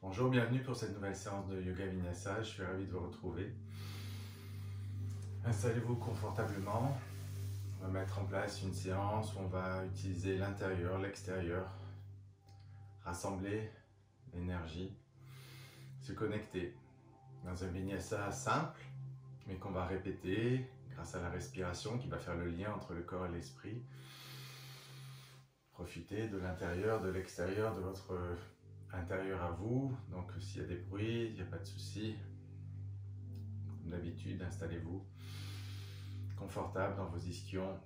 Bonjour, bienvenue pour cette nouvelle séance de Yoga Vinyasa. Je suis ravi de vous retrouver. Installez-vous confortablement. On va mettre en place une séance où on va utiliser l'intérieur, l'extérieur, rassembler l'énergie, se connecter dans un Vinyasa simple, mais qu'on va répéter grâce à la respiration qui va faire le lien entre le corps et l'esprit. Profitez de l'intérieur, de l'extérieur, de votre intérieur à vous. Donc s'il y a des bruits, il n'y a pas de souci. Comme d'habitude, installez-vous confortable dans vos ischions.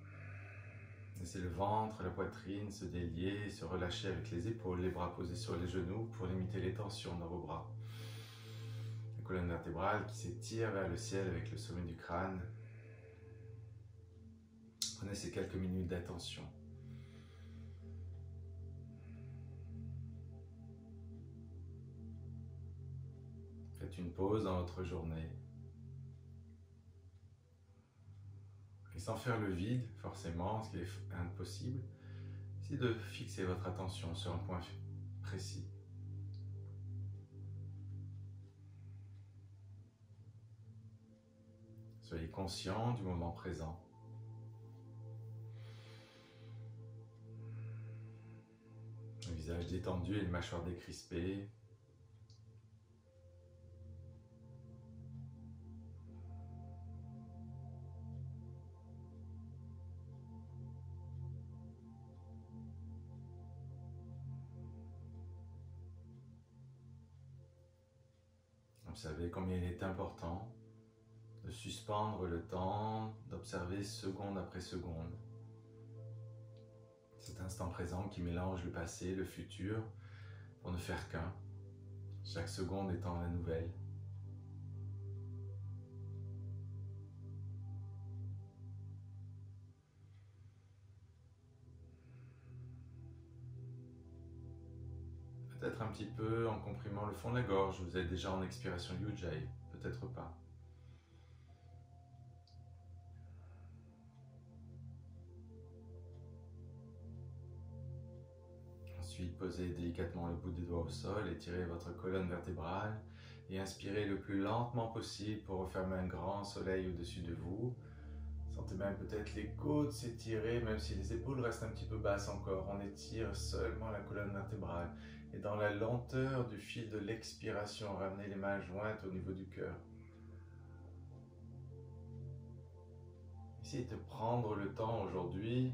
Laissez le ventre, la poitrine se délier, se relâcher avec les épaules, les bras posés sur les genoux pour limiter les tensions dans vos bras. La colonne vertébrale qui s'étire vers le ciel avec le sommet du crâne. Prenez ces quelques minutes d'attention. Faites une pause dans votre journée. Et sans faire le vide, forcément, ce qui est impossible, c'est de fixer votre attention sur un point précis. Soyez conscient du moment présent. Le visage détendu et le mâchoire décrispée. Observez combien il est important de suspendre le temps, d'observer seconde après seconde. Cet instant présent qui mélange le passé, le futur, pour ne faire qu'un, chaque seconde étant la nouvelle. Peut-être un petit peu en comprimant le fond de la gorge, vous êtes déjà en expiration Ujjayi, peut-être pas. Ensuite, posez délicatement le bout des doigts au sol, étirez votre colonne vertébrale et inspirez le plus lentement possible pour refermer un grand soleil au-dessus de vous. Sentez même peut-être les côtes s'étirer, même si les épaules restent un petit peu basses encore. On étire seulement la colonne vertébrale. Et dans la lenteur du fil de l'expiration, ramenez les mains jointes au niveau du cœur. Essayez de prendre le temps aujourd'hui.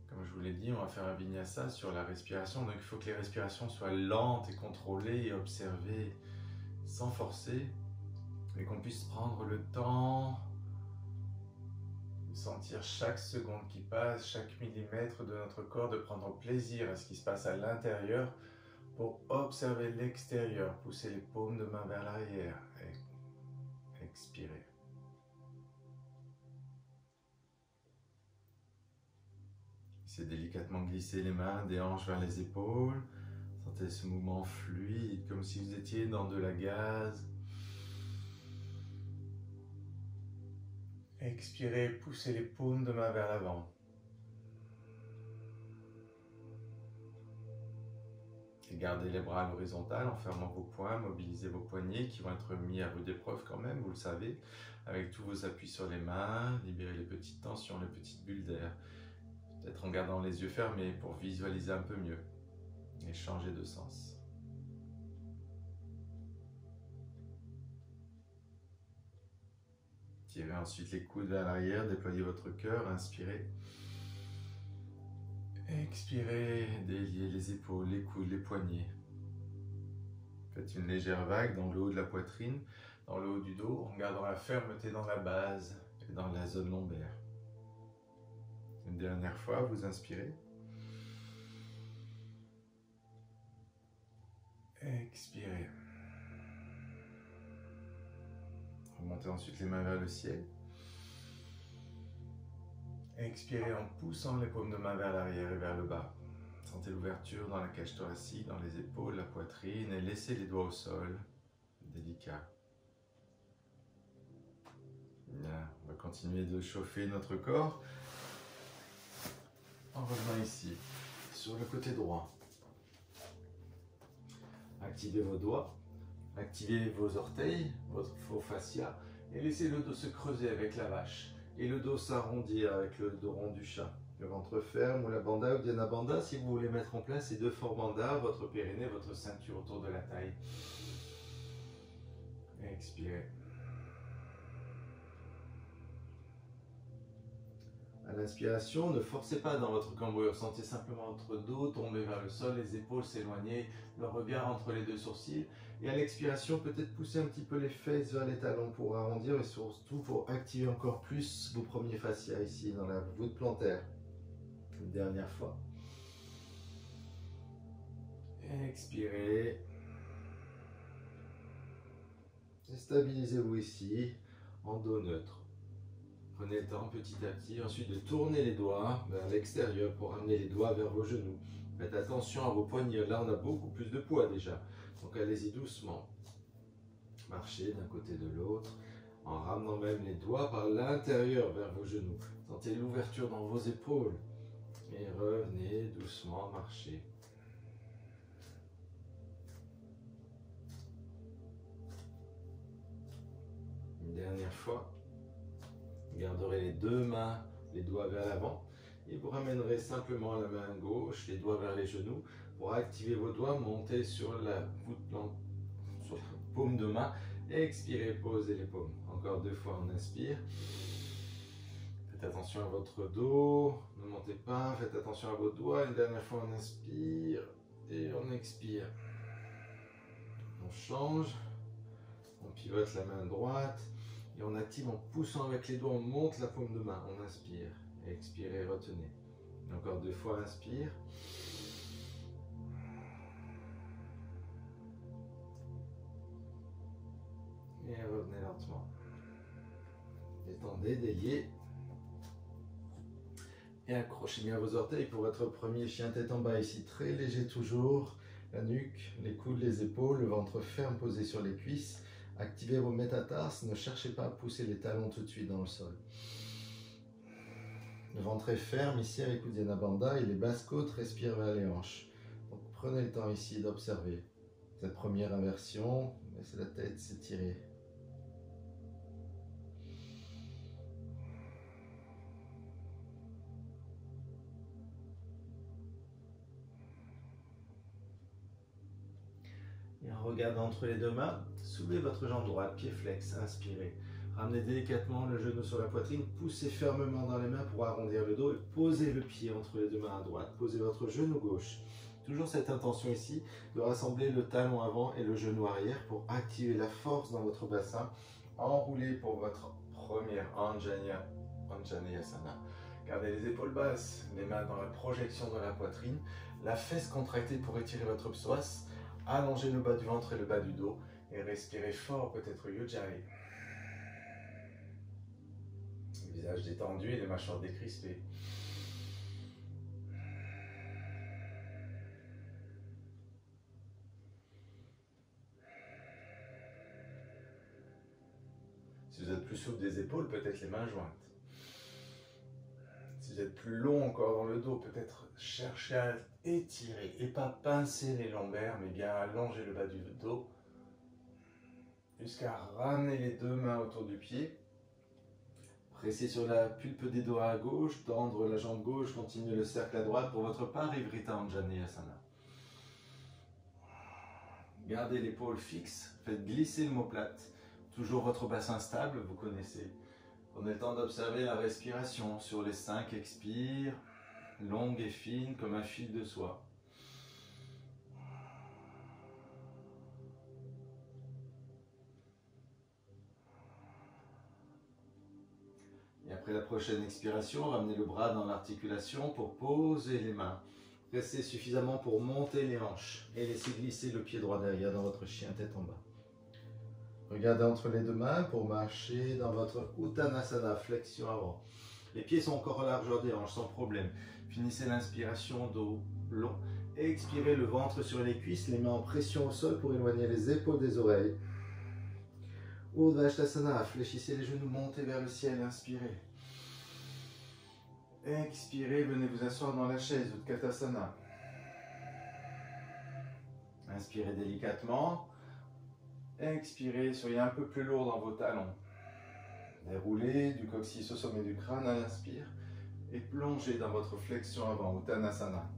Comme je vous l'ai dit, on va faire un vinyasa sur la respiration. Donc il faut que les respirations soient lentes et contrôlées et observées sans forcer. Et qu'on puisse prendre le temps de sentir chaque seconde qui passe, chaque millimètre de notre corps, de prendre plaisir à ce qui se passe à l'intérieur pour observer l'extérieur. Poussez les paumes de main vers l'arrière et expirez. Essayez délicatement glisser les mains des hanches vers les épaules. Sentez ce mouvement fluide, comme si vous étiez dans de la gaze. Expirez, poussez les paumes de main vers l'avant. Et gardez les bras à l'horizontale en fermant vos poings, mobilisez vos poignets qui vont être mis à rude épreuve quand même, vous le savez. Avec tous vos appuis sur les mains, libérez les petites tensions, les petites bulles d'air. Peut-être en gardant les yeux fermés pour visualiser un peu mieux et changer de sens. Tirez ensuite les coudes vers l'arrière, déployez votre cœur, inspirez. Expirez, déliez les épaules, les coudes, les poignets. Faites une légère vague dans le haut de la poitrine, dans le haut du dos, en gardant la fermeté dans la base et dans la zone lombaire. Une dernière fois, vous inspirez. Expirez. Remontez ensuite les mains vers le ciel. Expirez en poussant les paumes de main vers l'arrière et vers le bas. Sentez l'ouverture dans la cage thoracique, dans les épaules, la poitrine et laissez les doigts au sol. Délicat. Bien. On va continuer de chauffer notre corps en revenant ici, sur le côté droit. Activez vos doigts, activez vos orteils, vos fascias et laissez le dos se creuser avec la vache et le dos s'arrondir avec le dos rond du chat. Le ventre ferme ou la bandha ou dhyana bandha si vous voulez mettre en place ces deux formes bandha, votre périnée, votre ceinture autour de la taille. Expirez. À l'inspiration, ne forcez pas dans votre cambrure, sentez simplement votre dos tomber vers le sol, les épaules s'éloigner, le regard entre les deux sourcils. Et à l'expiration, peut-être pousser un petit peu les fesses vers les talons pour arrondir et surtout pour activer encore plus vos premiers fascias ici dans la voûte plantaire. Une dernière fois. Expirez. Et stabilisez-vous ici en dos neutre. Prenez le temps petit à petit ensuite de tourner les doigts vers l'extérieur pour ramener les doigts vers vos genoux. Faites attention à vos poignets, là on a beaucoup plus de poids déjà. Donc allez-y doucement. Marchez d'un côté de l'autre en ramenant même les doigts par l'intérieur vers vos genoux. Sentez l'ouverture dans vos épaules. Et revenez doucement marcher. Une dernière fois. Garderez les deux mains, les doigts vers l'avant. Et vous ramènerez simplement la main gauche, les doigts vers les genoux. Pour activer vos doigts, montez sur la voûte plantaire, sur la paume de main. Et expirez, posez les paumes. Encore deux fois, on inspire. Faites attention à votre dos, ne montez pas, faites attention à vos doigts. Une dernière fois, on inspire et on expire. On change, on pivote la main droite et on active en poussant avec les doigts, on monte la paume de main. On inspire, expirez, retenez. Encore deux fois, inspire. Et revenez lentement. Détendez, déliez. Et accrochez bien vos orteils pour votre premier chien tête en bas ici, très léger toujours, la nuque, les coudes, les épaules, le ventre ferme posé sur les cuisses. Activez vos métatarses, ne cherchez pas à pousser les talons tout de suite dans le sol. Le ventre est ferme ici avec Uddiyana Bandha et les basses côtes respirent vers les hanches. Donc prenez le temps ici d'observer cette première inversion, laissez la tête s'étirer. Et en regardant entre les deux mains, soulevez votre jambe droite, pied flex, inspirez. Ramenez délicatement le genou sur la poitrine, poussez fermement dans les mains pour arrondir le dos et posez le pied entre les deux mains à droite. Posez votre genou gauche. Toujours cette intention ici de rassembler le talon avant et le genou arrière pour activer la force dans votre bassin. Enroulez pour votre première Anjaneyasana. Gardez les épaules basses, les mains dans la projection de la poitrine, la fesse contractée pour étirer votre psoas. Allongez le bas du ventre et le bas du dos et respirez fort, peut-être Ujjayi. Le visage détendu et les mâchoires décrispées. Si vous êtes plus souple des épaules, peut-être les mains jointes. Si vous êtes plus long encore dans le dos, peut-être chercher à étirer et pas pincer les lombaires, mais bien allonger le bas du dos jusqu'à ramener les deux mains autour du pied. Pressez sur la pulpe des doigts à gauche, tendre la jambe gauche, continuez le cercle à droite pour votre Parivrita Anjaneyasana. Gardez l'épaule fixe, faites glisser l'omoplate. Toujours votre bassin stable, vous connaissez. Prenez le temps d'observer la respiration sur les 5 expires, longue et fine comme un fil de soie. Et après la prochaine expiration, ramenez le bras dans l'articulation pour poser les mains. Restez suffisamment pour monter les hanches et laissez glisser le pied droit derrière dans votre chien tête en bas. Regardez entre les deux mains pour marcher dans votre Uttanasana, flexion avant. Les pieds sont encore à la largeur des hanches, sans problème. Finissez l'inspiration, dos long. Expirez le ventre sur les cuisses, les mains en pression au sol pour éloigner les épaules des oreilles. Urdhva, fléchissez les genoux, montez vers le ciel, inspirez. Expirez, venez vous asseoir dans la chaise, Utkatasana. Inspirez délicatement. Expirez, soyez un peu plus lourd dans vos talons. Déroulez du coccyx au sommet du crâne à l'inspire et plongez dans votre flexion avant, Uttanasana.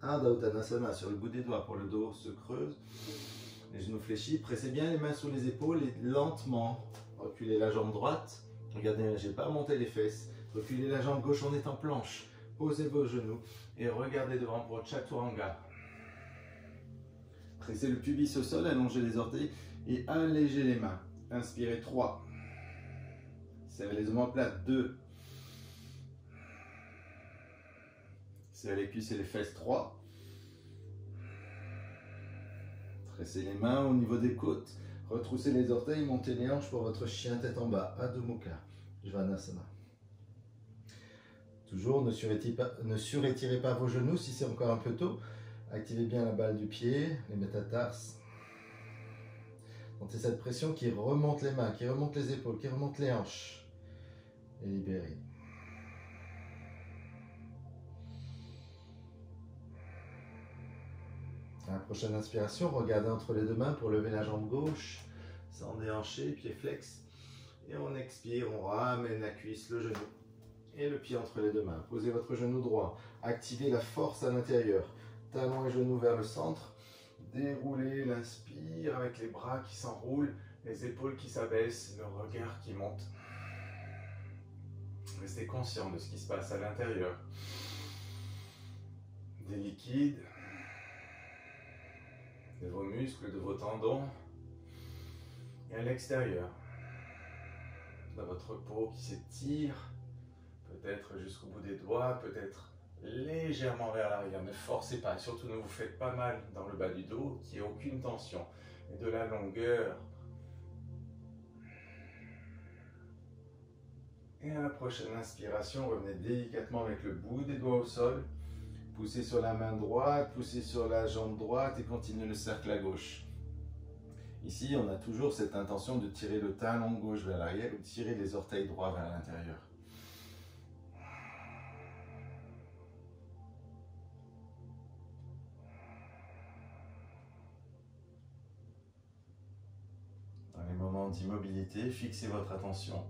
Ardha Uttanasana, sur le bout des doigts pour le dos se creuse, les genoux fléchis, pressez bien les mains sous les épaules et lentement reculez la jambe droite. Regardez, je n'ai pas monté les fesses. Reculez la jambe gauche, on est en planche. Posez vos genoux et regardez devant pour Chaturanga. Pressez le pubis au sol, allongez les orteils et allégez les mains. Inspirez 3. Serrez les omoplates 2. Serrez les cuisses et les fesses 3. Pressez les mains au niveau des côtes. Retroussez les orteils, montez les hanches pour votre chien tête en bas. Adho Mukha, Svanasana. Toujours, ne surétirez pas vos genoux si c'est encore un peu tôt. Activez bien la balle du pied, les métatarses. Sentez cette pression qui remonte les mains, qui remonte les épaules, qui remonte les hanches. Et libérez. À la prochaine inspiration, regardez entre les deux mains pour lever la jambe gauche, sans déhancher, pied flex. Et on expire, on ramène la cuisse, le genou et le pied entre les deux mains. Posez votre genou droit, activez la force à l'intérieur. Talons et genoux vers le centre. Déroulez l'inspire avec les bras qui s'enroulent, les épaules qui s'abaissent, le regard qui monte. Restez conscient de ce qui se passe à l'intérieur. Des liquides, de vos muscles, de vos tendons. Et à l'extérieur, de votre peau qui s'étire, peut-être jusqu'au bout des doigts, peut-être légèrement vers l'arrière. Ne forcez pas, surtout ne vous faites pas mal dans le bas du dos, qu'il n'y ait aucune tension. Et de la longueur. Et à la prochaine inspiration, revenez délicatement avec le bout des doigts au sol. Poussez sur la main droite, poussez sur la jambe droite et continuez le cercle à gauche. Ici, on a toujours cette intention de tirer le talon gauche vers l'arrière ou de tirer les orteils droits vers l'intérieur. Dans les moments d'immobilité, fixez votre attention.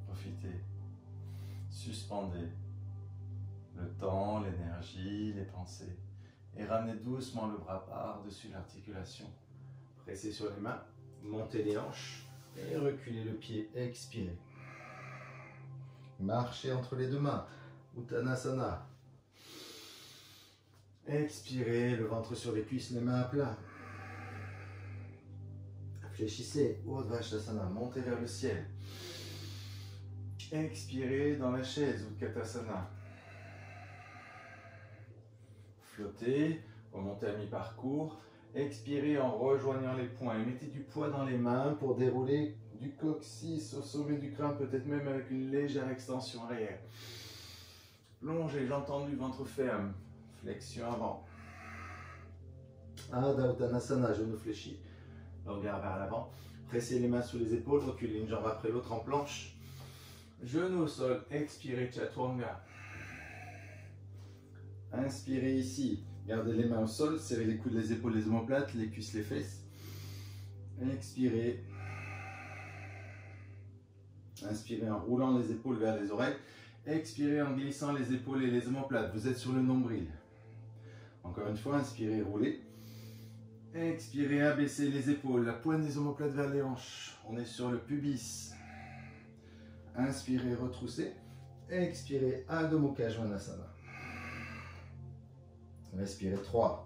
Profitez. Suspendez le temps, l'énergie, les pensées. Et ramenez doucement le bras par-dessus l'articulation. Pressez sur les mains, montez les hanches et reculez le pied. Expirez. Marchez entre les deux mains. Uttanasana. Expirez, le ventre sur les cuisses, les mains à plat. Fléchissez, Urdhva-Stasana, montez vers le ciel. Expirez dans la chaise, Utkatasana. Flottez, remontez à mi-parcours. Expirez en rejoignant les poings. Mettez du poids dans les mains pour dérouler du coccyx au sommet du crâne, peut-être même avec une légère extension arrière. Plongez, jambes tendues, ventre ferme. Flexion avant. Ardha Uttanasana, genoux fléchis. Regard vers l'avant. Pressez les mains sous les épaules, reculez une jambe après l'autre en planche. Genoux au sol, expirez Chaturanga. Inspirez ici, gardez les mains au sol, serrez les coudes, les épaules, les omoplates, les cuisses, les fesses. Expirez. Inspirez en roulant les épaules vers les oreilles. Expirez en glissant les épaules et les omoplates. Vous êtes sur le nombril. Encore une fois, inspirez, roulez. Expirez, abaissez les épaules, la pointe des omoplates vers les hanches. On est sur le pubis. Inspirez, retroussez. Expirez, Adho Mukha Svanasana. Respirez 3.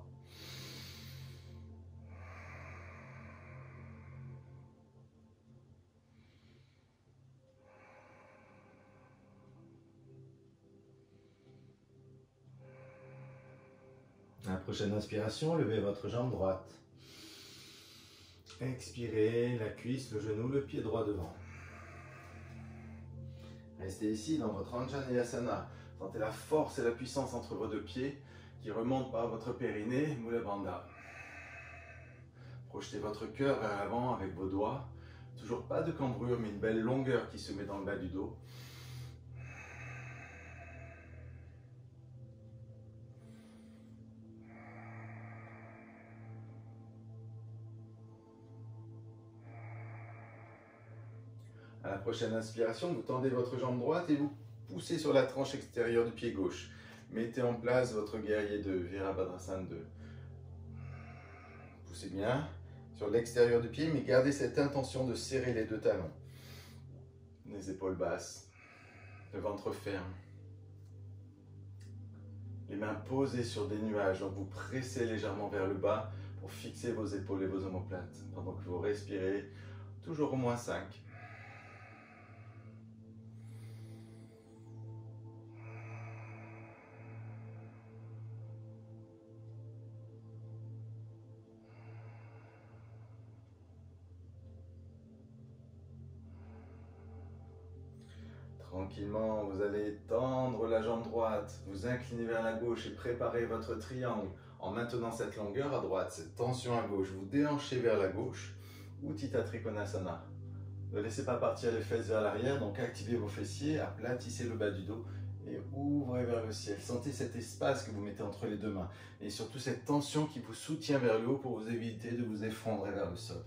À la prochaine inspiration, levez votre jambe droite. Expirez, la cuisse, le genou, le pied droit devant. Restez ici dans votre Anjaneyasana. Sentez la force et la puissance entre vos deux pieds qui remontent par votre périnée, Mula Bandha. Projetez votre cœur vers l'avant avec vos doigts. Toujours pas de cambrure, mais une belle longueur qui se met dans le bas du dos. la prochaine inspiration, vous tendez votre jambe droite et vous poussez sur la tranche extérieure du pied gauche. Mettez en place votre guerrier 2, Virabhadrasana 2. Poussez bien sur l'extérieur du pied, mais gardez cette intention de serrer les deux talons. Les épaules basses, le ventre ferme. Les mains posées sur des nuages, donc vous pressez légèrement vers le bas pour fixer vos épaules et vos omoplates, pendant que vous respirez toujours au moins 5. Tranquillement, vous allez tendre la jambe droite, vous incliner vers la gauche et préparer votre triangle en maintenant cette longueur à droite, cette tension à gauche. Vous déhanchez vers la gauche, Utthita Trikonasana. Ne laissez pas partir les fesses vers l'arrière, donc activez vos fessiers, aplatissez le bas du dos et ouvrez vers le ciel. Sentez cet espace que vous mettez entre les deux mains et surtout cette tension qui vous soutient vers le haut pour vous éviter de vous effondrer vers le sol.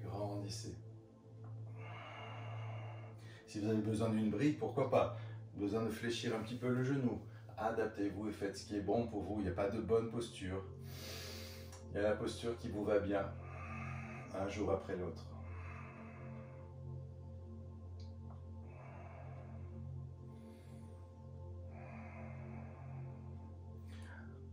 Grandissez. Si vous avez besoin d'une brique, pourquoi pas? Besoin de fléchir un petit peu le genou. Adaptez-vous et faites ce qui est bon pour vous. Il n'y a pas de bonne posture. Il y a la posture qui vous va bien, un jour après l'autre.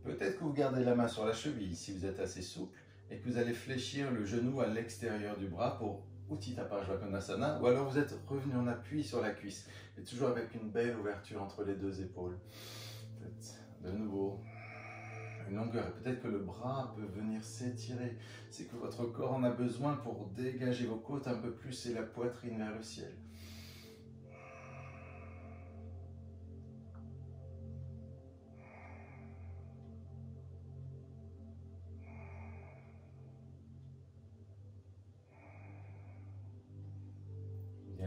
Peut-être que vous gardez la main sur la cheville si vous êtes assez souple et que vous allez fléchir le genou à l'extérieur du bras pour Utthita Parshvakonasana, ou alors vous êtes revenu en appui sur la cuisse, et toujours avec une belle ouverture entre les deux épaules. Faites de nouveau une longueur, et peut-être que le bras peut venir s'étirer. C'est que votre corps en a besoin pour dégager vos côtes un peu plus et la poitrine vers le ciel.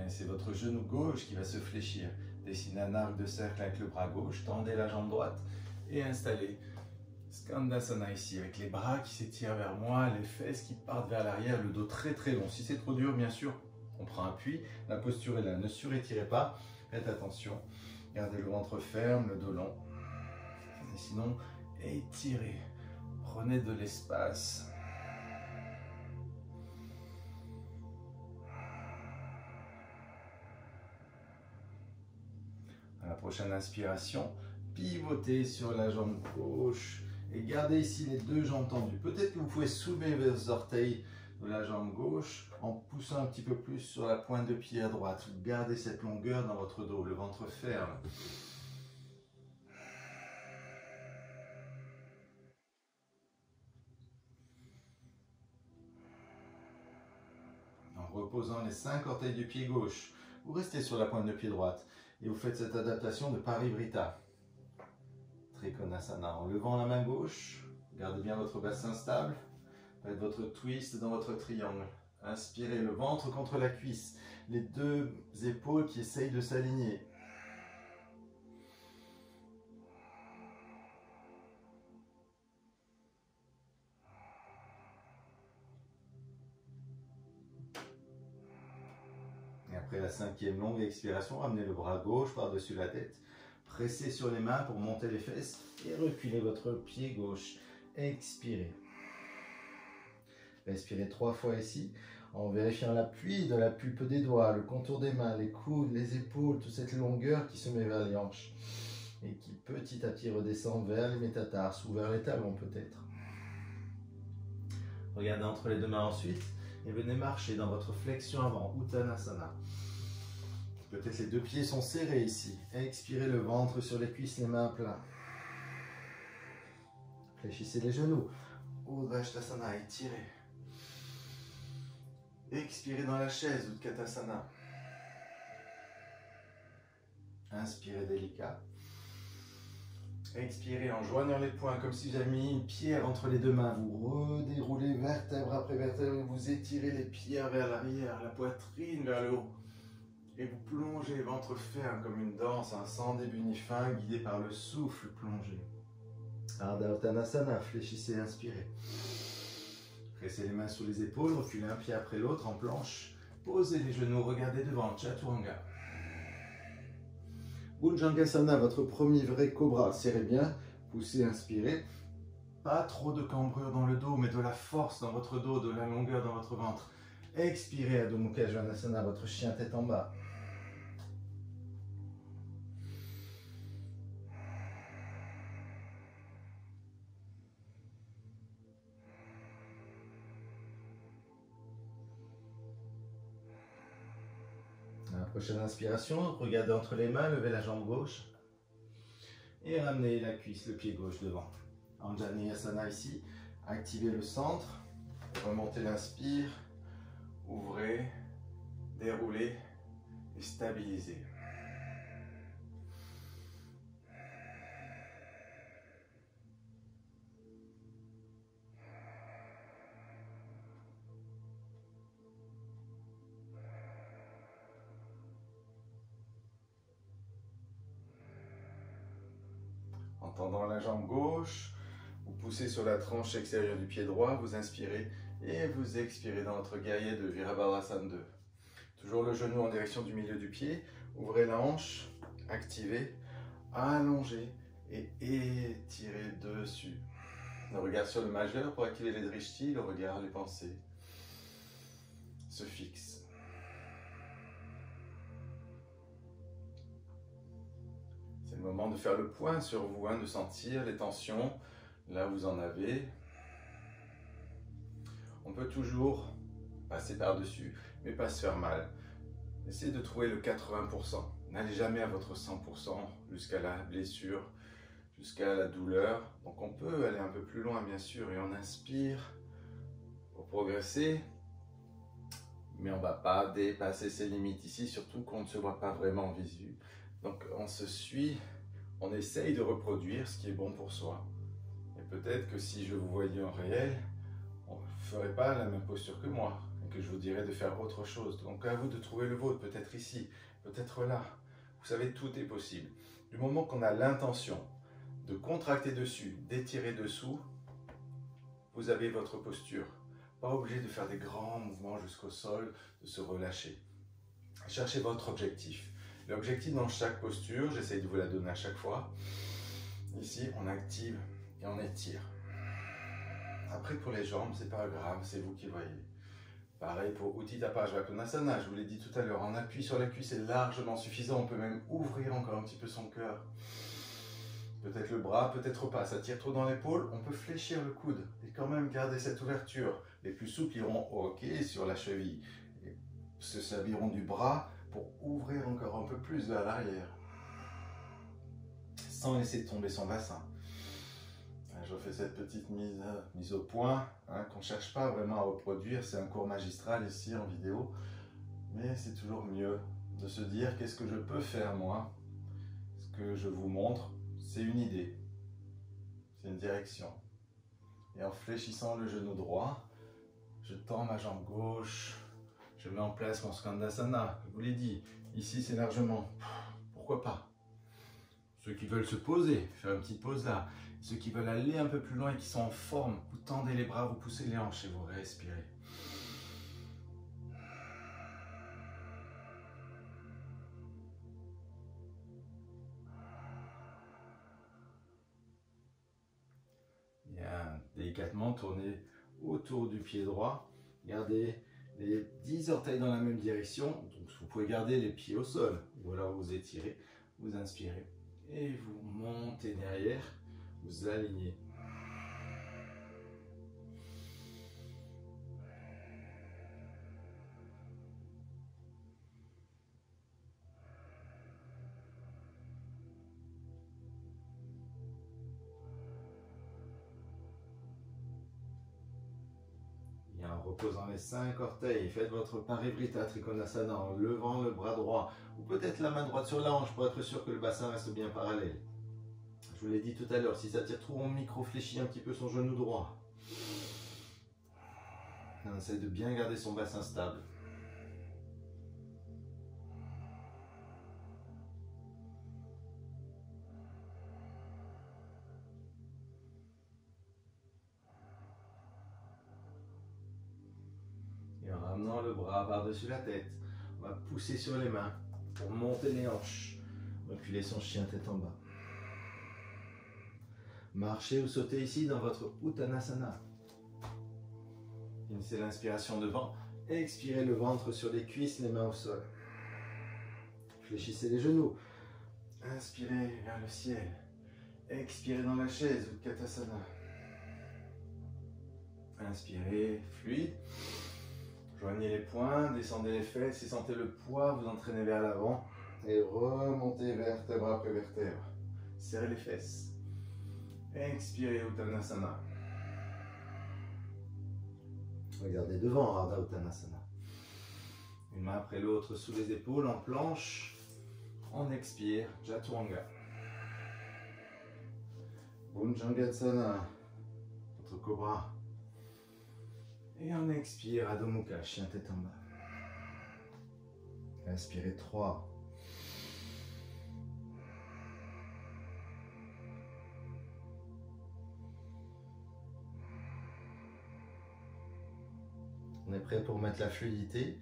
C'est votre genou gauche qui va se fléchir. Dessinez un arc de cercle avec le bras gauche, tendez la jambe droite et installez Skandasana ici, avec les bras qui s'étirent vers moi, les fesses qui partent vers l'arrière, le dos très très long. Si c'est trop dur, bien sûr, on prend appui, la posture est là. Ne surétirez pas, faites attention. Gardez le ventre ferme, le dos long. Et sinon, étirez, prenez de l'espace. À la prochaine inspiration, pivotez sur la jambe gauche et gardez ici les deux jambes tendues. Peut-être que vous pouvez soulever vos orteils de la jambe gauche en poussant un petit peu plus sur la pointe de pied à droite. Gardez cette longueur dans votre dos, le ventre ferme. En reposant les 5 orteils du pied gauche, vous restez sur la pointe de pied droite et vous faites cette adaptation de Parivrita. Trikonasana, en levant la main gauche, gardez bien votre bassin stable, faites votre twist dans votre triangle. Inspirez le ventre contre la cuisse, les deux épaules qui essayent de s'aligner. Et après la 5e longue expiration, ramenez le bras gauche par-dessus la tête. Pressez sur les mains pour monter les fesses et reculez votre pied gauche. Expirez. Respirez 3 fois ici en vérifiant l'appui de la pulpe des doigts, le contour des mains, les coudes, les épaules, toute cette longueur qui se met vers les hanches et qui petit à petit redescend vers les métatarses ou vers les talons peut-être. Regardez entre les deux mains ensuite et venez marcher dans votre flexion avant, Uttanasana. Peut-être les deux pieds sont serrés ici. Expirez le ventre sur les cuisses, les mains à plat. Fléchissez les genoux. Urdhva étirez. Expirez dans la chaise, Utkatasana. Inspirez délicat. Expirez en joignant les poings comme si vous aviez mis une pierre entre les deux mains. Vous redéroulez vertèbre après vertèbre. Vous étirez les pierres vers l'arrière, la poitrine vers le haut. Et vous plongez, ventre ferme comme une danse, sans début ni fin, guidé par le souffle plongé. Ardha Uttanasana, fléchissez, inspirez. Pressez les mains sous les épaules, reculez un pied après l'autre en planche. Posez les genoux, regardez devant, Chaturanga. Bhujangasana, votre premier vrai cobra. Serrez bien, poussez, inspirez. Pas trop de cambrure dans le dos, mais de la force dans votre dos, de la longueur dans votre ventre. Expirez, Adho Mukha Svanasana, votre chien tête en bas. À la prochaine inspiration, regardez entre les mains, levez la jambe gauche. Et ramenez la cuisse, le pied gauche devant. Anjaneyasana ici, activez le centre. Remontez l'inspire, ouvrez, déroulez et stabilisez. En tendant la jambe gauche, vous poussez sur la tranche extérieure du pied droit, vous inspirez et vous expirez dans votre guerrier de Virabhadrasana 2. Toujours le genou en direction du milieu du pied, ouvrez la hanche, activez, allongez et étirez dessus. Le regard sur le majeur pour activer les drishtis, le regard, les pensées se fixent. C'est le moment de faire le point sur vous, de sentir les tensions, là où vous en avez. On peut toujours passer par-dessus, mais pas se faire mal. Essayez de trouver le 80%. N'allez jamais à votre 100% jusqu'à la blessure, jusqu'à la douleur. Donc on peut aller un peu plus loin, bien sûr, et on inspire pour progresser. Mais on ne va pas dépasser ses limites ici, surtout qu'on ne se voit pas vraiment en visu. Donc on se suit, on essaye de reproduire ce qui est bon pour soi. Et peut-être que si je vous voyais en réel, on ne ferait pas la même posture que moi, et que je vous dirais de faire autre chose. Donc à vous de trouver le vôtre, peut-être ici, peut-être là. Vous savez, tout est possible. Du moment qu'on a l'intention de contracter dessus, d'étirer dessous, vous avez votre posture. Pas obligé de faire des grands mouvements jusqu'au sol, de se relâcher. Cherchez votre objectif. L'objectif dans chaque posture, j'essaye de vous la donner à chaque fois. Ici, on active et on étire. Après, pour les jambes, c'est pas grave, c'est vous qui voyez. Pareil pour Utthita Konasana, je vous l'ai dit tout à l'heure, en appui sur la cuisse, c'est largement suffisant. On peut même ouvrir encore un petit peu son cœur. Peut-être le bras, peut-être pas. Ça tire trop dans l'épaule, on peut fléchir le coude et quand même garder cette ouverture. Les plus souples iront ok sur la cheville. Et se serviront du bras pour ouvrir encore un peu plus vers l'arrière. Sans laisser tomber son bassin. Je refais cette petite mise au point, qu'on ne cherche pas vraiment à reproduire. C'est un cours magistral ici en vidéo. Mais c'est toujours mieux de se dire qu'est-ce que je peux faire moi. Ce que je vous montre, c'est une idée. C'est une direction. Et en fléchissant le genou droit, je tends ma jambe gauche. Je mets en place mon Skandasana. Je vous l'ai dit, ici c'est largement. Pourquoi pas? Ceux qui veulent se poser, faire une petite pause là. Ceux qui veulent aller un peu plus loin et qui sont en forme, vous tendez les bras, vous poussez les hanches et vous respirez. Bien, délicatement, tournez autour du pied droit. Gardez les 10 orteils dans la même direction. Donc, vous pouvez garder les pieds au sol. Ou alors vous étirez, vous inspirez. Et vous montez derrière, vous alignez. Et en reposant les 5 orteils, faites votre Parivrtta Trikonasana en levant le bras droit ou peut-être la main droite sur la hanche pour être sûr que le bassin reste bien parallèle. Je vous l'ai dit tout à l'heure, si ça tire trop, on micro-fléchit un petit peu son genou droit. On essaie de bien garder son bassin stable. Ramenant le bras par-dessus la tête. On va pousser sur les mains pour monter les hanches. Reculer son chien tête en bas. Marchez ou sautez ici dans votre Uttanasana. Finissez l'inspiration devant. Expirez le ventre sur les cuisses, les mains au sol. Fléchissez les genoux. Inspirez vers le ciel. Expirez dans la chaise, Utkatasana. Inspirez, fluide. Joignez les poings, descendez les fesses et sentez le poids vous entraîner vers l'avant. Et remontez vertèbre après vertèbre. Serrez les fesses. Expirez, Uttanasana. Regardez devant, Ardha Uttanasana. Une main après l'autre sous les épaules, en planche. On expire, Chaturanga. Bhujangasana, votre cobra. Et on expire, Adho Mukha, chien tête en bas. Inspirez 3. On est prêt pour mettre la fluidité,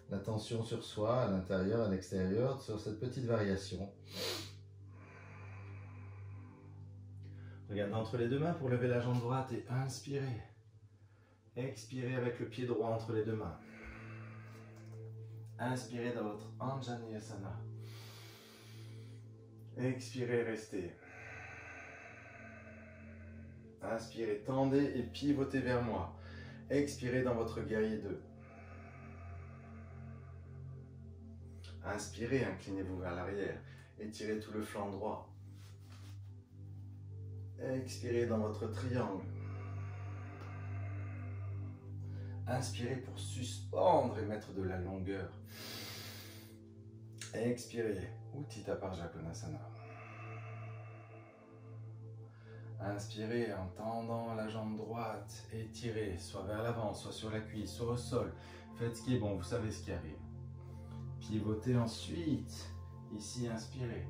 l'attention sur soi, à l'intérieur, à l'extérieur, sur cette petite variation. Regardez entre les deux mains pour lever la jambe droite et inspirez. Expirez avec le pied droit entre les deux mains. Inspirez dans votre Anjaneyasana. Expirez, restez. Inspirez, tendez et pivotez vers moi. Expirez dans votre guerrier 2. Inspirez, inclinez-vous vers l'arrière. Étirez tout le flanc droit. Expirez dans votre triangle. Inspirez pour suspendre et mettre de la longueur. Expirez, Utthita Parja Konasana. Inspirez en tendant la jambe droite, étirez, soit vers l'avant, soit sur la cuisse, soit au sol. Faites ce qui est bon, vous savez ce qui arrive. Pivotez ensuite. Ici, inspirez.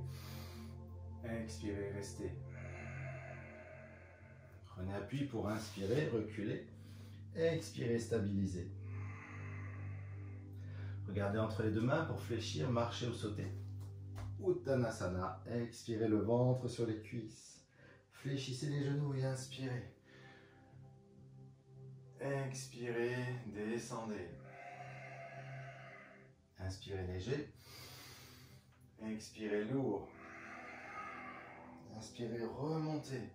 Expirez, restez. Prenez appui pour inspirer, reculer. Expirez, stabilisez. Regardez entre les deux mains pour fléchir, marcher ou sauter. Uttanasana. Expirez le ventre sur les cuisses. Fléchissez les genoux et inspirez. Expirez, descendez. Inspirez léger. Expirez lourd. Inspirez, remontez.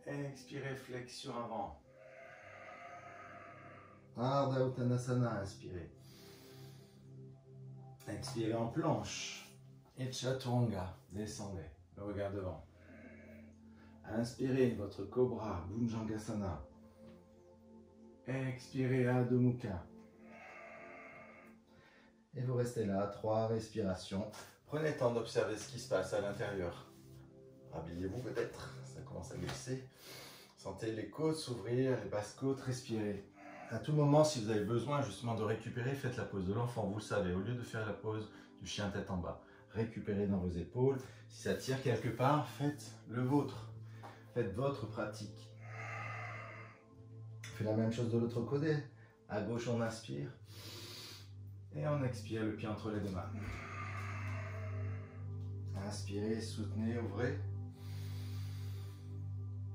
Expirez, flexion avant. Ardha Uttanasana, inspirez. Expirez en planche. Et Chaturanga, descendez. Le regard devant. Inspirez votre cobra, Bhujangasana. Expirez, Adho Mukha. Et vous restez là, 3 respirations. Prenez le temps d'observer ce qui se passe à l'intérieur. Rhabillez-vous peut-être, ça commence à glisser. Sentez les côtes s'ouvrir, les basses côtes, respirez. À tout moment, si vous avez besoin justement de récupérer, faites la pause de l'enfant, vous le savez. Au lieu de faire la pause du chien tête en bas, récupérez dans vos épaules. Si ça tire quelque part, faites le vôtre. Faites votre pratique. Faites la même chose de l'autre côté. À gauche, on inspire. Et on expire le pied entre les deux mains. Inspirez, soutenez, ouvrez.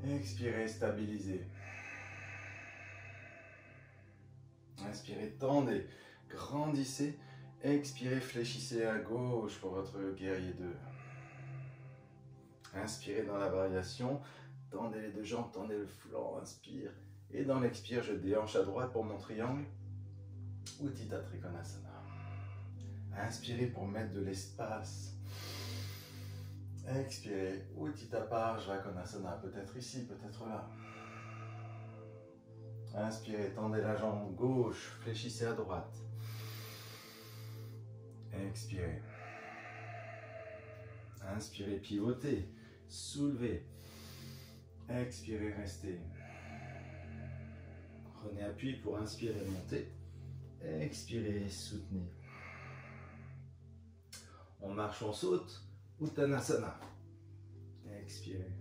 Expirez, stabilisez. Inspirez, tendez, grandissez. Expirez, fléchissez à gauche pour votre guerrier 2. Inspirez dans la variation. Tendez les deux jambes, tendez le flanc, inspire. Et dans l'expire, je déhanche à droite pour mon triangle. Utthita Trikonasana. Inspirez pour mettre de l'espace. Expirez. Utthita Parja Konasana. Peut-être ici, peut-être là. Inspirez, tendez la jambe gauche, fléchissez à droite. Expirez. Inspirez, pivotez, soulevez. Expirez, restez. Prenez appui pour inspirer, monter. Expirez, soutenez. On marche, on saute. Uttanasana. Expirez.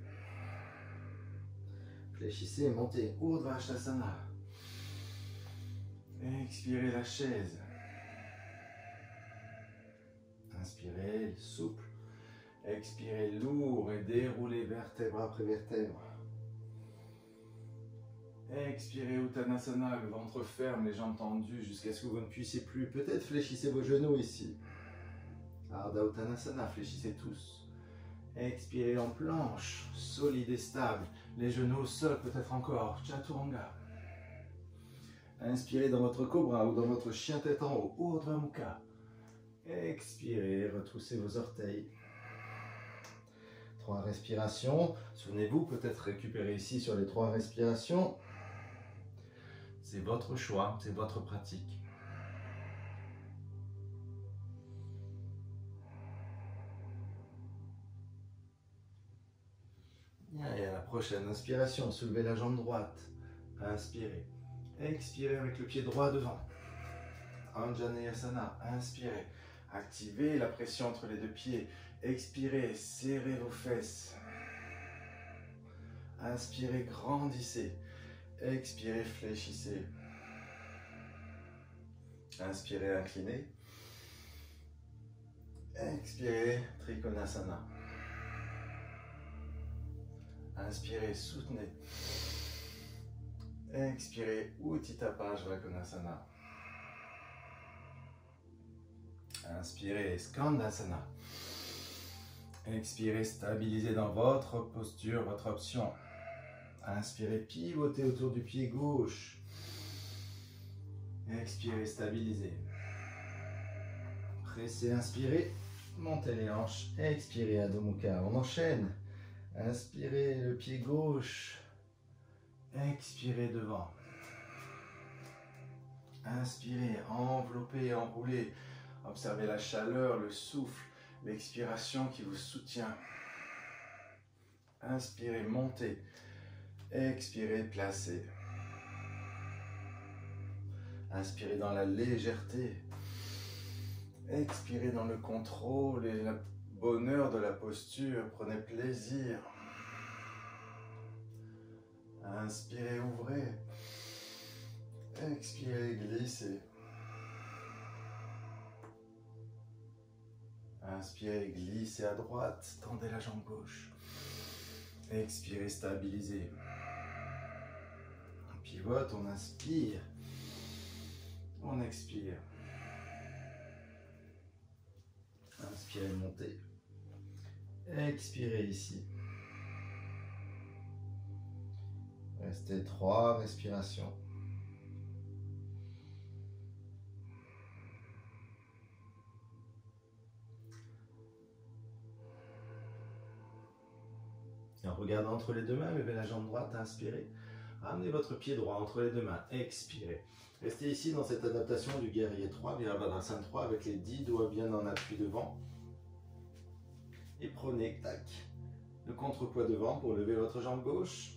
Fléchissez, montez. Urdhva Hastasana. Expirez la chaise. Inspirez, souple. Expirez lourd et déroulez vertèbre après vertèbre. Expirez Uttanasana, le ventre ferme, les jambes tendues jusqu'à ce que vous ne puissiez plus. Peut-être fléchissez vos genoux ici. Ardha Uttanasana, fléchissez tous. Expirez en planche, solide et stable. Les genoux au sol, peut-être encore. Chaturanga. Inspirez dans votre cobra ou dans votre chien tête en haut. Urdhva Mukha. Expirez, retroussez vos orteils. 3 respirations. Souvenez-vous, peut-être récupérer ici sur les 3 respirations. C'est votre choix, c'est votre pratique. Et à la prochaine inspiration, soulevez la jambe droite. Inspirez. Expirez avec le pied droit devant. Anjaneyasana. Inspirez. Activez la pression entre les 2 pieds. Expirez, serrez vos fesses. Inspirez, grandissez. Expirez, fléchissez. Inspirez, inclinez. Expirez, Trikonasana. Inspirez, soutenez. Expirez, Utthita Vajrakonasana. Inspirez, Skandasana. Expirez, stabilisez dans votre posture, votre option. Inspirez, pivotez autour du pied gauche. Expirez, stabilisez. Pressez, inspirez, montez les hanches. Expirez, Adho Mukha. On enchaîne. Inspirez le pied gauche. Expirez devant. Inspirez, enveloppez, enroulez. Observez la chaleur, le souffle, l'expiration qui vous soutient. Inspirez, montez. Expirez, placez. Inspirez dans la légèreté. Expirez dans le contrôle et le bonheur de la posture. Prenez plaisir. Inspirez, ouvrez. Expirez, glissez. Inspirez, glissez à droite. Tendez la jambe gauche. Expirez, stabilisez. On pivote, on inspire. On expire. Inspirez, montez. Expirez ici. Restez 3 respirations. Et en regardant entre les 2 mains, levez la jambe droite, inspirez. Ramenez votre pied droit entre les 2 mains, expirez. Restez ici dans cette adaptation du guerrier 3, Virabhadrasana 3, avec les 10 doigts bien en appui devant. Et prenez, tac, le contrepoids devant pour lever votre jambe gauche.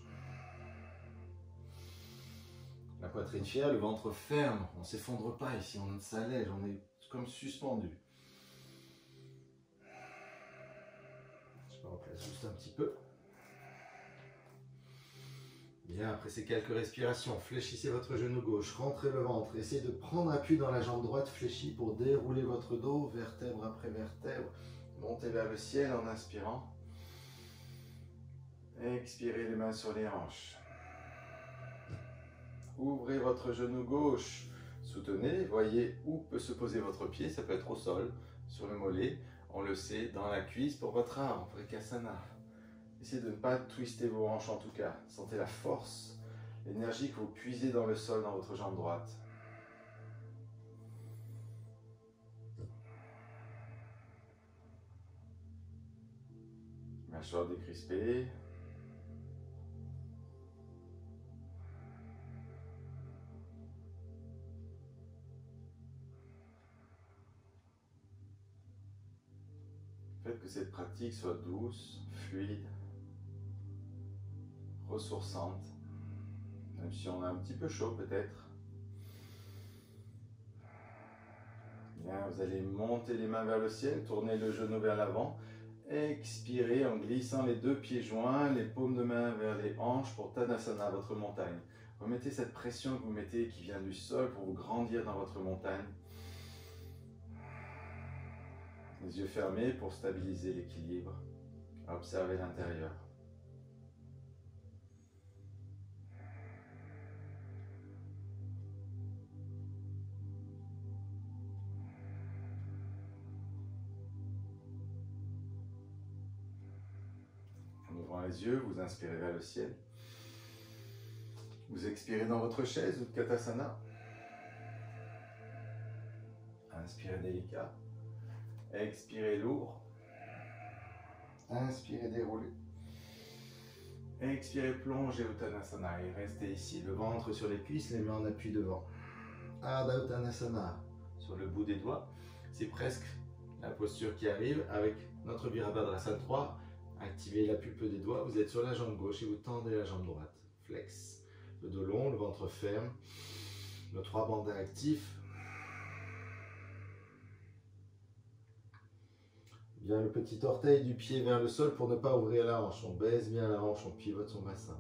La poitrine fière, le ventre ferme. On ne s'effondre pas ici, on s'allège, on est comme suspendu. Je me replace juste un petit peu. Bien, après ces quelques respirations, fléchissez votre genou gauche, rentrez le ventre, essayez de prendre appui dans la jambe droite fléchie pour dérouler votre dos, vertèbre après vertèbre. Montez vers le ciel en inspirant. Expirez les mains sur les hanches. Ouvrez votre genou gauche, soutenez, voyez où peut se poser votre pied, ça peut être au sol, sur le mollet, on le sait, dans la cuisse pour votre arme, Vrikasana. Essayez de ne pas twister vos hanches en tout cas. Sentez la force, l'énergie que vous puisez dans le sol, dans votre jambe droite. Mâchoire décrispée. Faites que cette pratique soit douce, fluide, ressourçante, même si on a un petit peu chaud peut-être. Bien, vous allez monter les mains vers le ciel, tourner le genou vers l'avant, expirez en glissant les 2 pieds joints, les paumes de main vers les hanches pour Tadasana, votre montagne. Remettez cette pression que vous mettez qui vient du sol pour vous grandir dans votre montagne. Les yeux fermés pour stabiliser l'équilibre. Observez l'intérieur. En ouvrant les yeux, vous inspirez vers le ciel. Vous expirez dans votre chaise, Utkatasana. Inspirez délicat. Expirez lourd. Inspirez déroulé. Expirez plongez Uttanasana et restez ici, le ventre sur les cuisses, les mains en appui devant. Ardha Uttanasana sur le bout des doigts. C'est presque la posture qui arrive avec notre Virabhadrasana 3. Activez la pulpe des doigts, vous êtes sur la jambe gauche et vous tendez la jambe droite. Flex. Le dos long, le ventre ferme. Nos 3 bandins actifs. Bien le petit orteil du pied vers le sol pour ne pas ouvrir la hanche. On baisse bien la hanche, on pivote son bassin.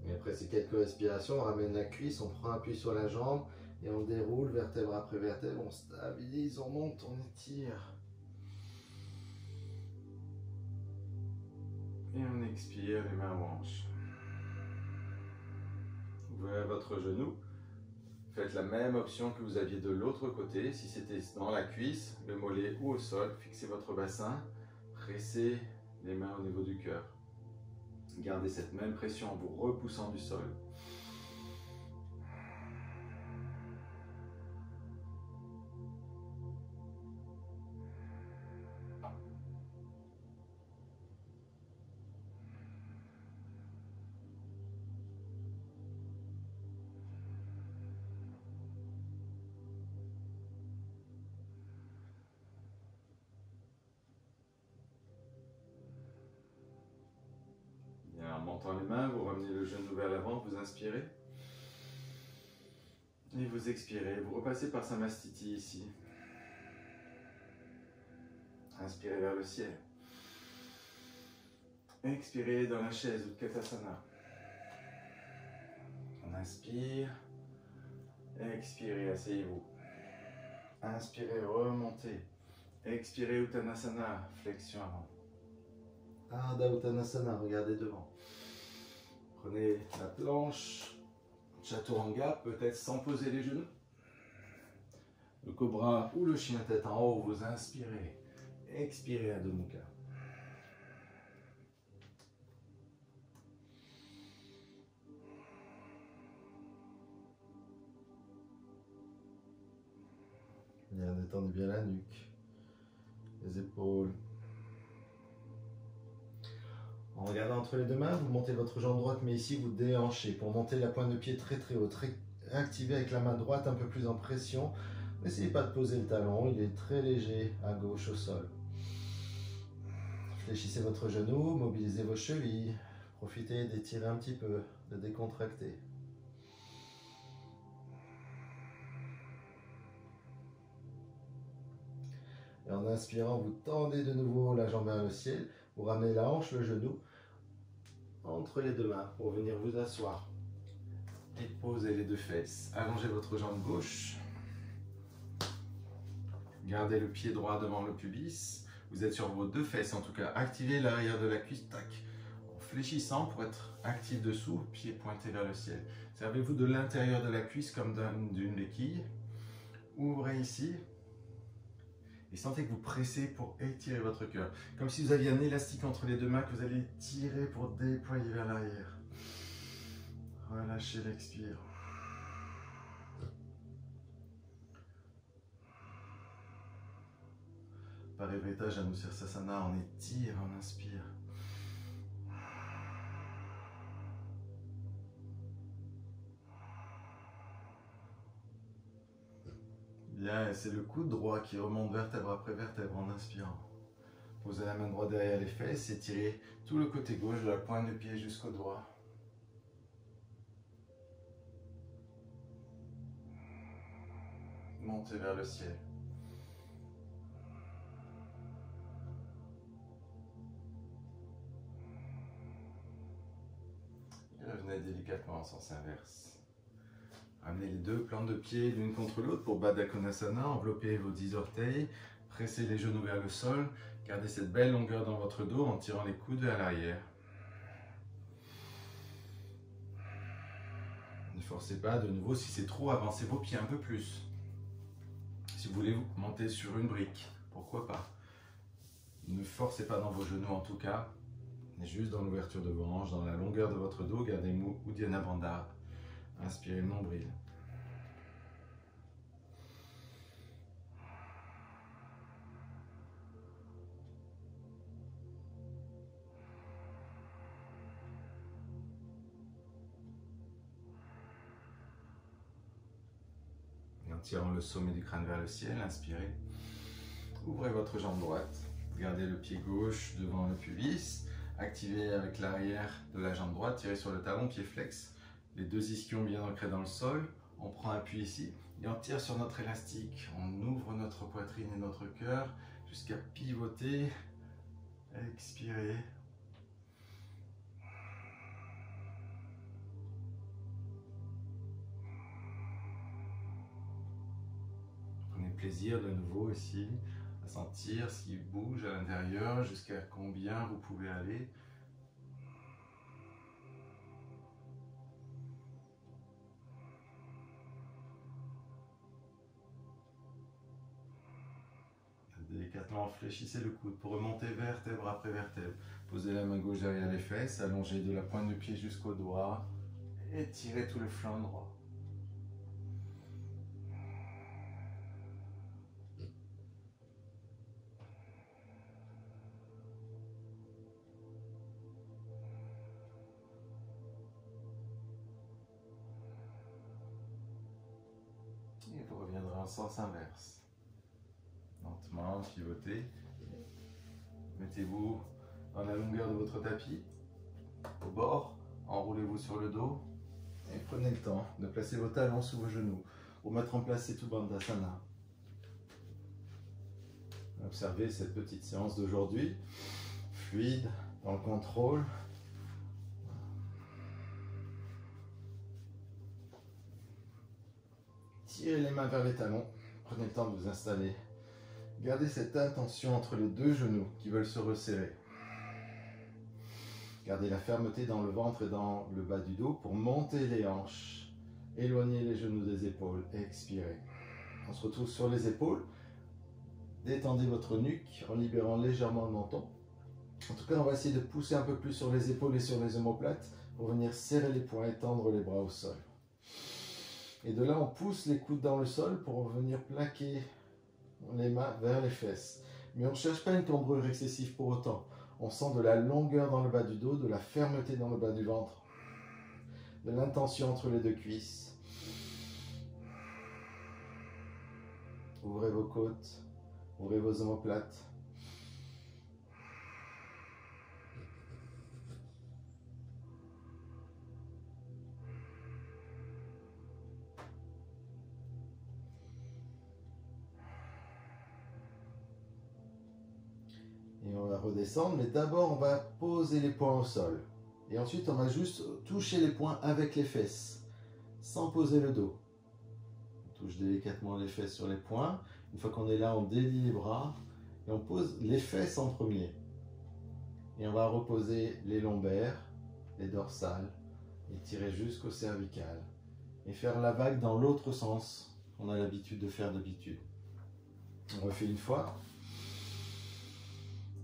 Et après ces quelques respirations, on ramène la cuisse, on prend appui sur la jambe et on déroule vertèbre après vertèbre, on stabilise, on monte, on étire. Et on expire les mains aux hanches. Ouvrez votre genou. Faites la même option que vous aviez de l'autre côté. Si c'était dans la cuisse, le mollet ou au sol, fixez votre bassin. Pressez les mains au niveau du cœur. Gardez cette même pression en vous repoussant du sol. En montant les mains, vous ramenez le genou vers l'avant, vous inspirez. Et vous expirez. Vous repassez par Samastiti ici. Inspirez vers le ciel. Expirez dans la chaise, Utkatasana. On inspire. Expirez, asseyez-vous. Inspirez, remontez. Expirez, Uttanasana, flexion avant. Ardha Uttanasana, regardez devant. Prenez la planche, Chaturanga, peut-être sans poser les genoux. Le cobra ou le chien tête en haut, vous inspirez. Expirez, Adho Mukha. Bien, détendez bien la nuque, les épaules. En regardant entre les deux mains, vous montez votre jambe droite, mais ici vous déhanchez pour monter la pointe de pied très très haut. Réactivez avec la main droite un peu plus en pression. N'essayez pas de poser le talon, il est très léger à gauche au sol. Fléchissez votre genou, mobilisez vos chevilles. Profitez d'étirer un petit peu, de décontracter. Et en inspirant, vous tendez de nouveau la jambe vers le ciel. Vous ramenez la hanche, le genou entre les deux mains pour venir vous asseoir. Et posez les deux fesses. Allongez votre jambe gauche. Gardez le pied droit devant le pubis. Vous êtes sur vos deux fesses, en tout cas. Activez l'arrière de la cuisse, tac. En fléchissant pour être actif dessous, pied pointé vers le ciel. Servez-vous de l'intérieur de la cuisse comme d'une béquille. Ouvrez ici. Et sentez que vous pressez pour étirer votre cœur. Comme si vous aviez un élastique entre les deux mains que vous allez tirer pour déployer vers l'arrière. Relâchez l'expire. Parivrtta Janusirsaasana, on étire, on inspire. Bien, c'est le coude droit qui remonte vertèbre après vertèbre en inspirant. Posez la main droite derrière les fesses, étirez tout le côté gauche de la pointe de pied jusqu'au doigt. Montez vers le ciel. en sens inverse. Ramenez les deux plantes de pied l'une contre l'autre pour Baddha Konasana. Enveloppez vos 10 orteils. Pressez les genoux vers le sol. Gardez cette belle longueur dans votre dos en tirant les coudes vers l'arrière. Ne forcez pas de nouveau. Si c'est trop, avancez vos pieds un peu plus. Si vous voulez monter sur une brique, pourquoi pas. Ne forcez pas dans vos genoux en tout cas. Mais juste dans l'ouverture de vos hanches, dans la longueur de votre dos. Gardez Uddiyana Bandha. Inspirez le nombril. Et en tirant le sommet du crâne vers le ciel, inspirez. Ouvrez votre jambe droite. Gardez le pied gauche devant le pubis. Activez avec l'arrière de la jambe droite. Tirez sur le talon, pied flex. Les deux ischions bien ancrés dans le sol. On prend appui ici et on tire sur notre élastique. On ouvre notre poitrine et notre cœur jusqu'à pivoter. Expirez. Prenez plaisir de nouveau ici à sentir ce qui bouge à l'intérieur, jusqu'à combien vous pouvez aller. Délicatement fléchissez le coude pour remonter vertèbre après vertèbre. Posez la main gauche derrière les fesses, allongez de la pointe du pied jusqu'au doigt et tirez tout le flanc droit. Et vous reviendrez en sens inverse. Lentement, pivotez. Mettez-vous dans la longueur de votre tapis, au bord, enroulez-vous sur le dos et prenez le temps de placer vos talons sous vos genoux pour mettre en place Setu Bandhasana. Observez cette petite séance d'aujourd'hui, fluide, dans le contrôle. Tirez les mains vers les talons, prenez le temps de vous installer. Gardez cette intention entre les deux genoux qui veulent se resserrer. Gardez la fermeté dans le ventre et dans le bas du dos pour monter les hanches. Éloignez les genoux des épaules. Expirez. On se retrouve sur les épaules. Détendez votre nuque en libérant légèrement le menton. En tout cas, on va essayer de pousser un peu plus sur les épaules et sur les omoplates pour venir serrer les poings et tendre les bras au sol. Et de là, on pousse les coudes dans le sol pour venir plaquer les mains vers les fesses. Mais on ne cherche pas une cambrure excessive pour autant. On sent de la longueur dans le bas du dos, de la fermeté dans le bas du ventre, de l'intention entre les deux cuisses. Ouvrez vos côtes, ouvrez vos omoplates. Et on va redescendre, mais d'abord on va poser les poings au sol. Et ensuite on va juste toucher les poings avec les fesses, sans poser le dos. On touche délicatement les fesses sur les poings. Une fois qu'on est là, on délie les bras et on pose les fesses en premier. Et on va reposer les lombaires, les dorsales, et tirer jusqu'au cervical. Et faire la vague dans l'autre sens qu'on a l'habitude de faire d'habitude. On refait une fois.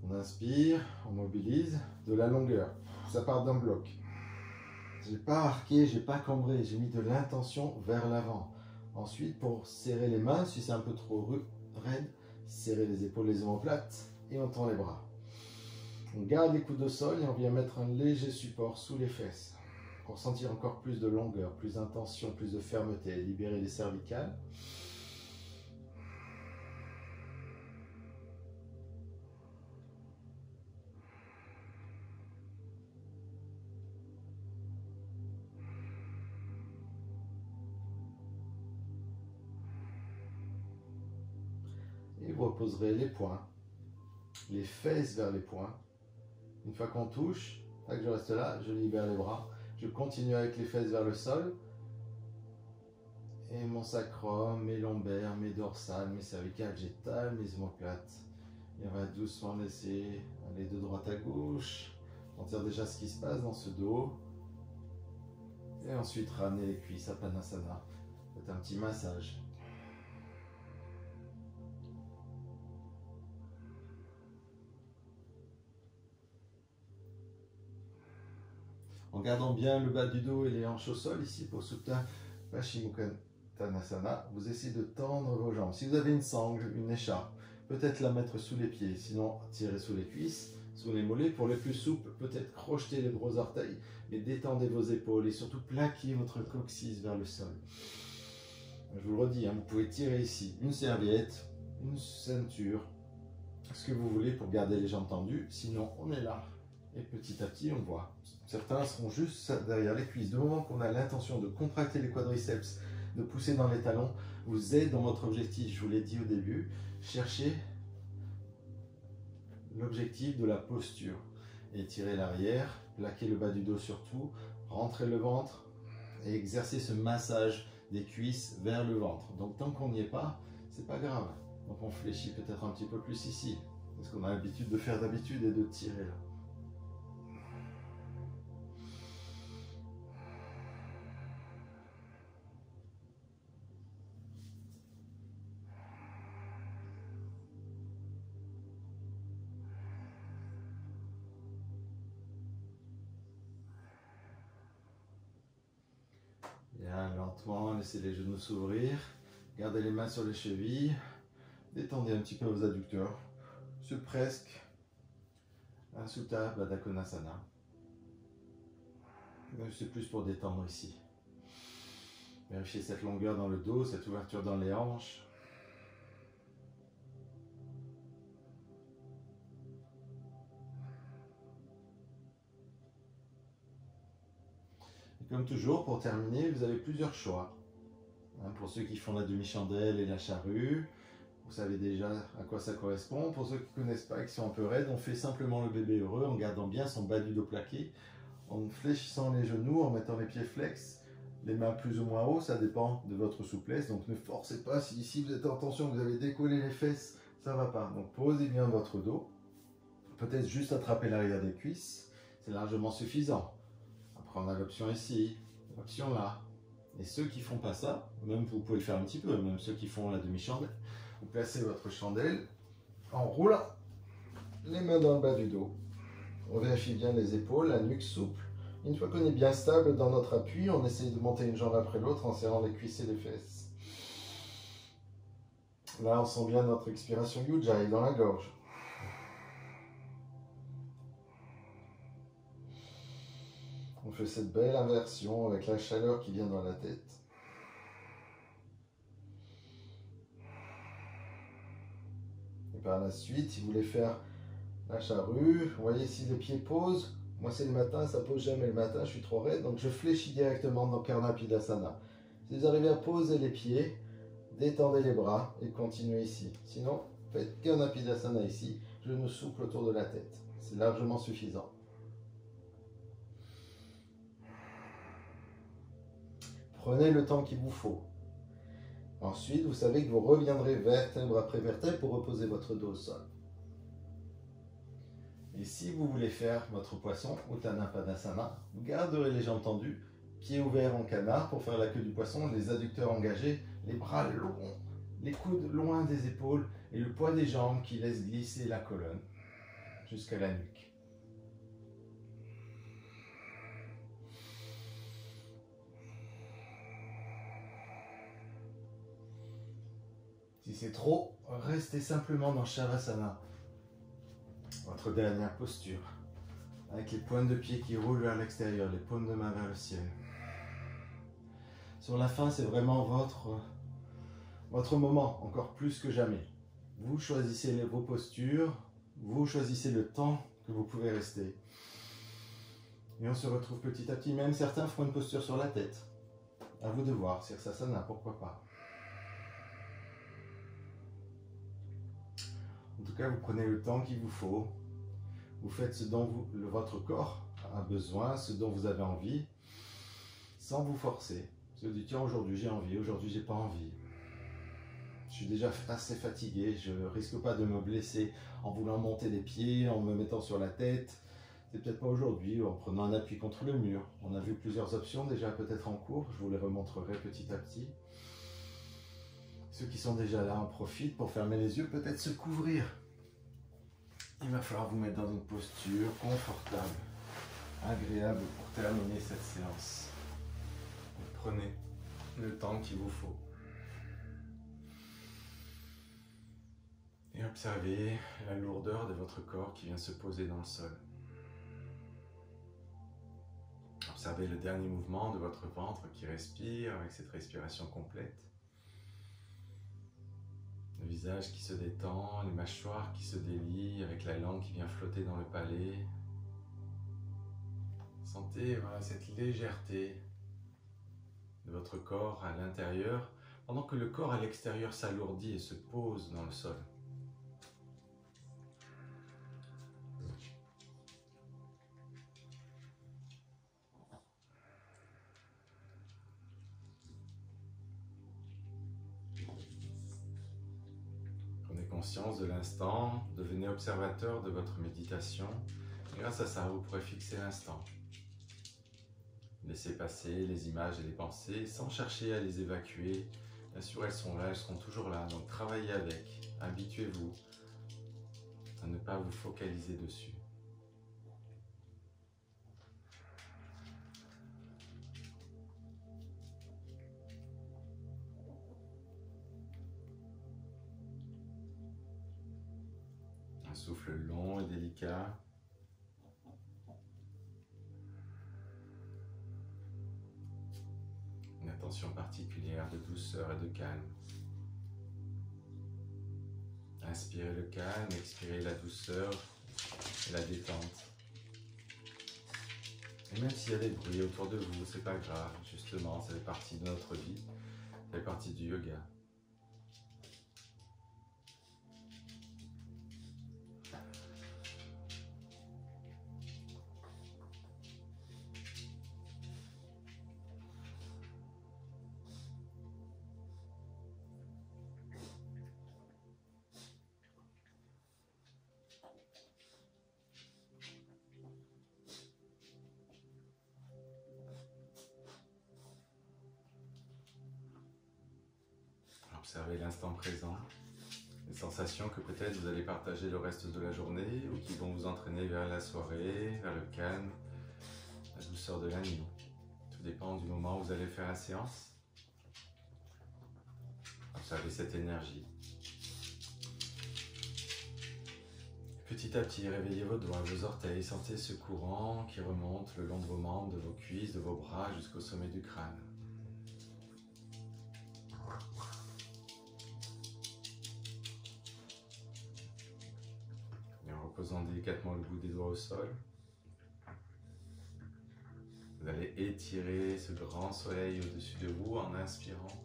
On inspire, on mobilise de la longueur. Ça part d'un bloc. J'ai pas arqué, j'ai pas cambré, j'ai mis de l'intention vers l'avant. Ensuite, pour serrer les mains, si c'est un peu trop raide, serrer les épaules, les omoplates et on tend les bras. On garde les coudes au sol et on vient mettre un léger support sous les fesses pour sentir encore plus de longueur, plus d'intention, plus de fermeté, libérer les cervicales. Et vous reposerez les poings, les fesses vers les poings. Une fois qu'on touche, je reste là, je libère les bras. Je continue avec les fesses vers le sol. Et mon sacrum, mes lombaires, mes dorsales, mes cervicales, j'étale mes omoplates. Et on va doucement laisser aller de droite à gauche. Sentir déjà ce qui se passe dans ce dos. Et ensuite ramener les cuisses à Padmasana. Faites un petit massage. En gardant bien le bas du dos et les hanches au sol ici pour Supta Paschimottanasana, vous essayez de tendre vos jambes. Si vous avez une sangle, une écharpe, peut-être la mettre sous les pieds, sinon tirez sous les cuisses, sous les mollets. Pour les plus souples, peut-être crochetez les gros orteils, mais détendez vos épaules et surtout plaquez votre coccyx vers le sol. Je vous le redis, vous pouvez tirer ici une serviette, une ceinture, ce que vous voulez pour garder les jambes tendues, sinon on est là. Et petit à petit, on voit. Certains seront juste derrière les cuisses. Du moment qu'on a l'intention de contracter les quadriceps, de pousser dans les talons, vous êtes dans votre objectif. Je vous l'ai dit au début, cherchez l'objectif de la posture. Étirez l'arrière, plaquez le bas du dos surtout, rentrez le ventre et exercez ce massage des cuisses vers le ventre. Donc tant qu'on n'y est pas, c'est pas grave. Donc on fléchit peut-être un petit peu plus ici. C'est ce qu'on a l'habitude de faire d'habitude et de tirer là. Bien, lentement, laissez les genoux s'ouvrir. Gardez les mains sur les chevilles. Détendez un petit peu vos adducteurs. C'est presque un Supta Baddha Konasana. C'est plus pour détendre ici. Vérifiez cette longueur dans le dos, cette ouverture dans les hanches. Et comme toujours, pour terminer, vous avez plusieurs choix. Pour ceux qui font la demi-chandelle et la charrue, vous savez déjà à quoi ça correspond. Pour ceux qui ne connaissent pas et qui sont un peu raides, on fait simplement le bébé heureux en gardant bien son bas du dos plaqué, en fléchissant les genoux, en mettant les pieds flex, les mains plus ou moins haut, ça dépend de votre souplesse. Donc ne forcez pas, si ici vous êtes en tension, vous avez décollé les fesses, ça ne va pas. Donc posez bien votre dos, peut-être juste attraper l'arrière des cuisses, c'est largement suffisant. Après on a l'option ici, l'option là. Et ceux qui ne font pas ça, même vous pouvez le faire un petit peu, même ceux qui font la demi-chandelle, vous placez votre chandelle en roulant les mains dans le bas du dos. On vérifie bien les épaules, la nuque souple. Une fois qu'on est bien stable dans notre appui, on essaye de monter une jambe après l'autre en serrant les cuisses et les fesses. Là, on sent bien notre expiration Ujjayi dans la gorge. On fait cette belle inversion avec la chaleur qui vient dans la tête. Et par la suite, si vous voulez faire la charrue, vous voyez si les pieds posent. Moi c'est le matin, ça pose jamais le matin, je suis trop raide, donc je fléchis directement dans Karnapidasana. Si vous arrivez à poser les pieds, détendez les bras et continuez ici. Sinon, faites Karnapidasana ici, genoux souples autour de la tête. C'est largement suffisant. Prenez le temps qu'il vous faut. Ensuite, vous savez que vous reviendrez vertèbre après vertèbre pour reposer votre dos au sol. Et si vous voulez faire votre poisson, Uttana Padmasana, vous garderez les jambes tendues, pieds ouverts en canard pour faire la queue du poisson, les adducteurs engagés, les bras longs, les coudes loin des épaules et le poids des jambes qui laisse glisser la colonne jusqu'à la nuque. Si c'est trop, restez simplement dans Shavasana. Votre dernière posture, avec les pointes de pied qui roulent vers l'extérieur, les paumes de main vers le ciel. Sur la fin, c'est vraiment votre moment, encore plus que jamais. Vous choisissez vos postures, vous choisissez le temps que vous pouvez rester. Et on se retrouve petit à petit, même certains feront une posture sur la tête. À vous de voir, Sirsasana, pourquoi pas. En tout cas, vous prenez le temps qu'il vous faut. Vous faites ce dont votre corps a besoin, ce dont vous avez envie. sans vous forcer. Vous vous dites, tiens, aujourd'hui j'ai envie, aujourd'hui j'ai pas envie. Je suis déjà assez fatigué, je risque pas de me blesser en voulant monter les pieds, en me mettant sur la tête. C'est peut-être pas aujourd'hui, en prenant un appui contre le mur. On a vu plusieurs options déjà peut-être en cours, je vous les remontrerai petit à petit. Ceux qui sont déjà là en profitent pour fermer les yeux, peut-être se couvrir. Il va falloir vous mettre dans une posture confortable, agréable pour terminer cette séance. Prenez le temps qu'il vous faut. Et observez la lourdeur de votre corps qui vient se poser dans le sol. Observez le dernier mouvement de votre ventre qui respire avec cette respiration complète. Le visage qui se détend, les mâchoires qui se délient avec la langue qui vient flotter dans le palais. Sentez cette légèreté de votre corps à l'intérieur pendant que le corps à l'extérieur s'alourdit et se pose dans le sol. Conscience de l'instant, devenez observateur de votre méditation et grâce à ça vous pourrez fixer l'instant. Laissez passer les images et les pensées sans chercher à les évacuer. Bien sûr elles sont là, elles seront toujours là, donc travaillez avec, habituez-vous à ne pas vous focaliser dessus. Souffle long et délicat. Une attention particulière de douceur et de calme. Inspirez le calme, expirez la douceur et la détente. Et même s'il y a des bruits autour de vous, c'est pas grave, justement, ça fait partie de notre vie, ça fait partie du yoga. Observez l'instant présent, les sensations que peut-être vous allez partager le reste de la journée ou qui vont vous entraîner vers la soirée, vers le calme, la douceur de la nuit. Tout dépend du moment où vous allez faire la séance. Observez cette énergie. Petit à petit, réveillez vos doigts, vos orteils, sentez ce courant qui remonte le long de vos membres, de vos cuisses, de vos bras jusqu'au sommet du crâne. Posant délicatement le bout des doigts au sol. Vous allez étirer ce grand soleil au-dessus de vous en inspirant.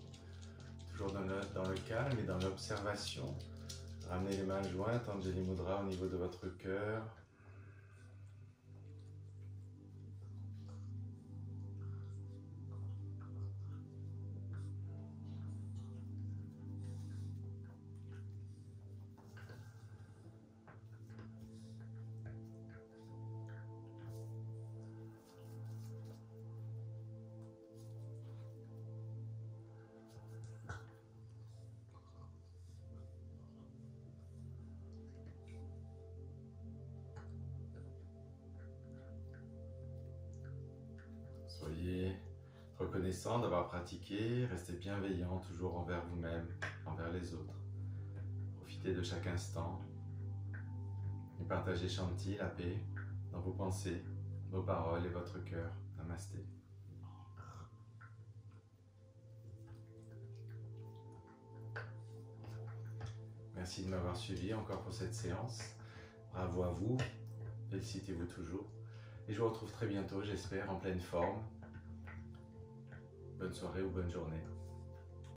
Toujours dans le calme et dans l'observation. Ramenez les mains jointes, Anjali Mudra au niveau de votre cœur. Soyez reconnaissant d'avoir pratiqué, restez bienveillant toujours envers vous-même, envers les autres. Profitez de chaque instant et partagez Shanti, la paix, dans vos pensées, vos paroles et votre cœur. Namasté. Merci de m'avoir suivi encore pour cette séance. Bravo à vous, félicitez-vous toujours. Et je vous retrouve très bientôt, j'espère, en pleine forme. Bonne soirée ou bonne journée.